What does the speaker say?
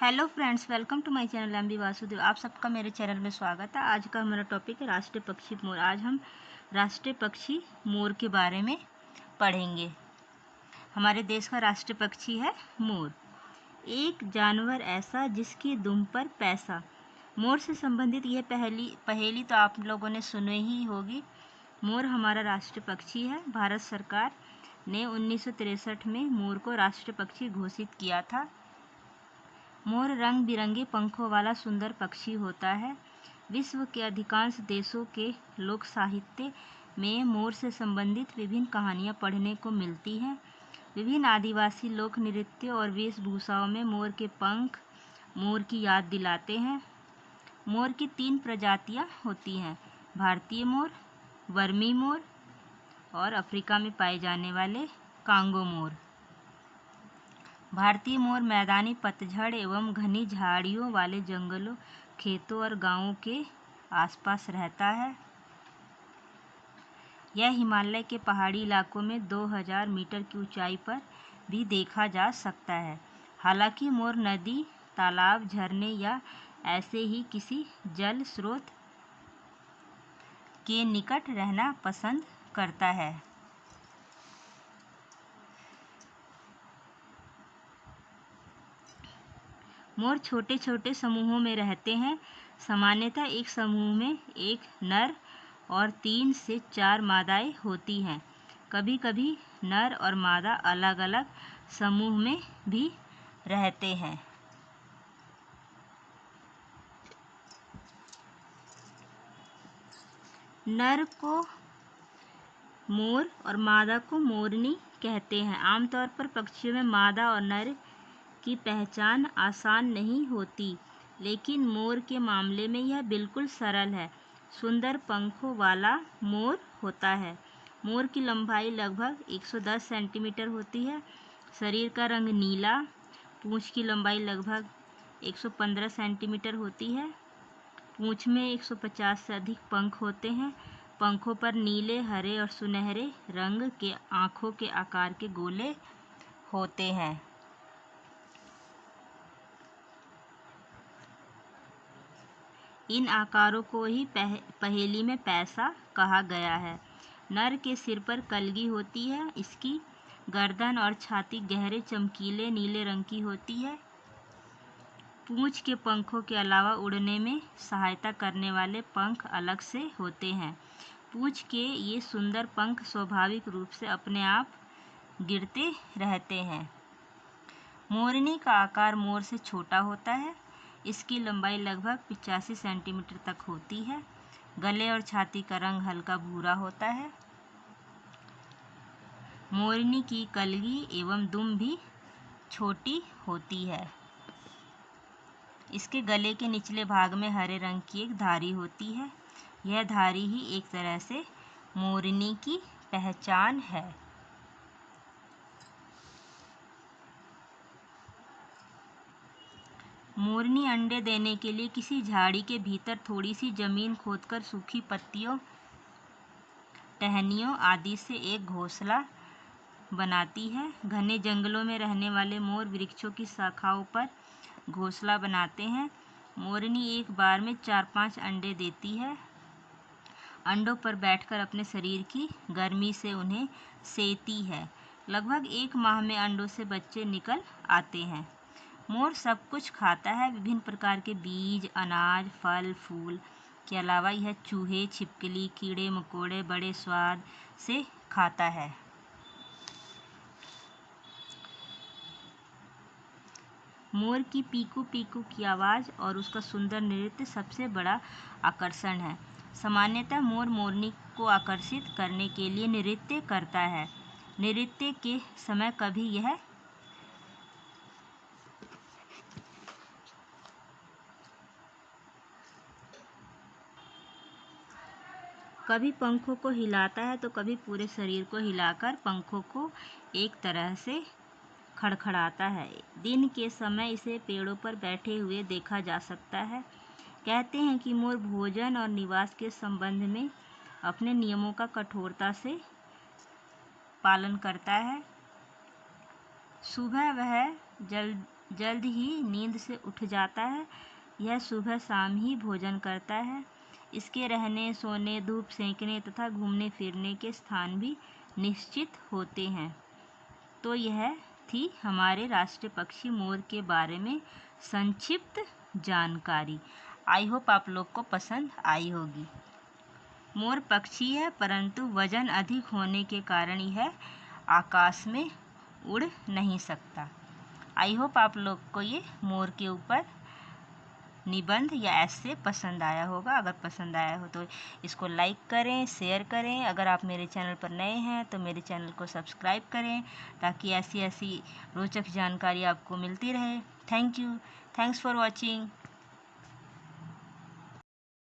Hello friends, welcome to my channel MB Vasudev. आप सबका मेरे चैनल में स्वागत है। आज का हमारा टॉपिक है राष्ट्रीय पक्षी मोर। आज हम राष्ट्रीय पक्षी मोर के बारे में पढ़ेंगे। हमारे देश का राष्ट्रीय पक्षी है मोर। एक जानवर ऐसा जिसकी दुम पर पैसा। मोर से संबंधित यह पहेली तो आप लोगों ने सुनी ही होगी। मोर हमारा राष्ट्रीय पक्षी है। भारत सरकार ने 1963 में मोर को राष्ट्रीय पक्षी घोषित किया था। मोर रंग बिरंगे पंखों वाला सुंदर पक्षी होता है। विश्व के अधिकांश देशों के लोक साहित्य में मोर से संबंधित विभिन्न कहानियाँ पढ़ने को मिलती हैं। विभिन्न आदिवासी लोक नृत्य और वेशभूषाओं में मोर के पंख मोर की याद दिलाते हैं। मोर की 3 प्रजातियाँ होती हैं: भारतीय मोर, वर्मी मोर और अफ्रीका में पाए जाने वाले कांगो मोर। भारतीय मोर मैदानी पतझड़ एवं घनी झाड़ियों वाले जंगलों, खेतों और गांवों के आसपास रहता है। यह हिमालय के पहाड़ी इलाकों में 2000 मीटर की ऊंचाई पर भी देखा जा सकता है। हालांकि मोर नदी, तालाब, झरने या ऐसे ही किसी जल स्रोत के निकट रहना पसंद करता है। मोर छोटे छोटे समूहों में रहते हैं। सामान्यतः एक समूह में एक नर और 3 से 4 मादाएं होती हैं। कभी कभी नर और मादा अलग अलग समूह में भी रहते हैं। नर को मोर और मादा को मोरनी कहते हैं। आमतौर पर पक्षियों में मादा और नर की पहचान आसान नहीं होती, लेकिन मोर के मामले में यह बिल्कुल सरल है। सुंदर पंखों वाला मोर होता है। मोर की लंबाई लगभग 110 सेंटीमीटर होती है। शरीर का रंग नीला। पूंछ की लंबाई लगभग 115 सेंटीमीटर होती है। पूंछ में 150 से अधिक पंख होते हैं। पंखों पर नीले, हरे और सुनहरे रंग के आँखों के आकार के गोले होते हैं। इन आकारों को ही पहेली में पैसा कहा गया है। नर के सिर पर कलगी होती है। इसकी गर्दन और छाती गहरे चमकीले नीले रंग की होती है। पूंछ के पंखों के अलावा उड़ने में सहायता करने वाले पंख अलग से होते हैं। पूंछ के ये सुंदर पंख स्वाभाविक रूप से अपने आप गिरते रहते हैं। मोरनी का आकार मोर से छोटा होता है। इसकी लंबाई लगभग 85 सेंटीमीटर तक होती है। गले और छाती का रंग हल्का भूरा होता है। मोरनी की कलगी एवं दुम भी छोटी होती है। इसके गले के निचले भाग में हरे रंग की एक धारी होती है। यह धारी ही एक तरह से मोरनी की पहचान है। मोरनी अंडे देने के लिए किसी झाड़ी के भीतर थोड़ी सी जमीन खोदकर सूखी पत्तियों, टहनियों आदि से एक घोंसला बनाती है। घने जंगलों में रहने वाले मोर वृक्षों की शाखाओं पर घोंसला बनाते हैं। मोरनी एक बार में 4-5 अंडे देती है। अंडों पर बैठकर अपने शरीर की गर्मी से उन्हें सेती है। लगभग 1 माह में अंडों से बच्चे निकल आते हैं। मोर सब कुछ खाता है। विभिन्न प्रकार के बीज, अनाज, फल, फूल के अलावा यह चूहे, छिपकली, कीड़े मकोड़े बड़े स्वाद से खाता है। मोर की पीकू पीकू की आवाज़ और उसका सुंदर नृत्य सबसे बड़ा आकर्षण है। सामान्यतः मोर मोरनी को आकर्षित करने के लिए नृत्य करता है। नृत्य के समय कभी पंखों को हिलाता है तो कभी पूरे शरीर को हिलाकर पंखों को एक तरह से खड़खड़ाता है। दिन के समय इसे पेड़ों पर बैठे हुए देखा जा सकता है। कहते हैं कि मोर भोजन और निवास के संबंध में अपने नियमों का कठोरता से पालन करता है। सुबह वह जल्द ही नींद से उठ जाता है। यह सुबह शाम ही भोजन करता है। इसके रहने, सोने, धूप सेंकने तथा घूमने फिरने के स्थान भी निश्चित होते हैं। तो यह थी हमारे राष्ट्रीय पक्षी मोर के बारे में संक्षिप्त जानकारी। आई होप आप लोग को पसंद आई होगी। मोर पक्षी है, परंतु वजन अधिक होने के कारण यह आकाश में उड़ नहीं सकता। आई होप आप लोग को ये मोर के ऊपर निबंध या ऐसे पसंद आया होगा। अगर पसंद आया हो तो इसको लाइक करें, शेयर करें। अगर आप मेरे चैनल पर नए हैं तो मेरे चैनल को सब्सक्राइब करें, ताकि ऐसी रोचक जानकारी आपको मिलती रहे। Thank you. Thanks for watching.